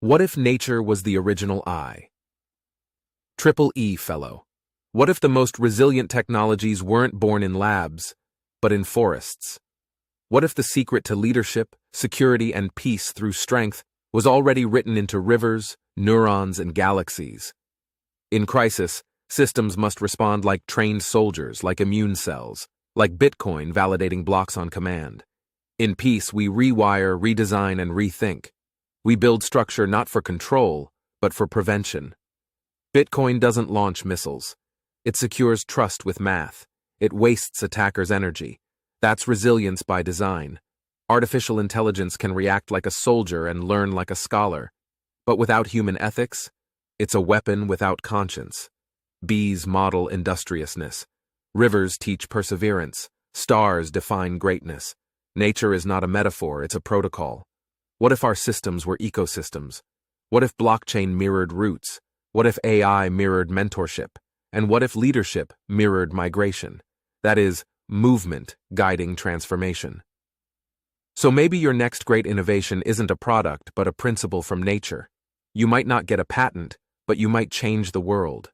What if nature was the original I? Triple E fellow. What if the most resilient technologies weren't born in labs, but in forests? What if the secret to leadership, security, and peace through strength was already written into rivers, neurons, and galaxies? In crisis, systems must respond like trained soldiers, like immune cells, like Bitcoin validating blocks on command. In peace, we rewire, redesign, and rethink. We build structure not for control, but for prevention. Bitcoin doesn't launch missiles. It secures trust with math. It wastes attackers' energy. That's resilience by design. Artificial intelligence can react like a soldier and learn like a scholar. But without human ethics, it's a weapon without conscience. Bees model industriousness. Rivers teach perseverance. Stars define greatness. Nature is not a metaphor, it's a protocol. What if our systems were ecosystems? What if blockchain mirrored roots? What if AI mirrored mentorship? And what if leadership mirrored migration? That is, movement guiding transformation. So maybe your next great innovation isn't a product but a principle from nature. You might not get a patent, but you might change the world.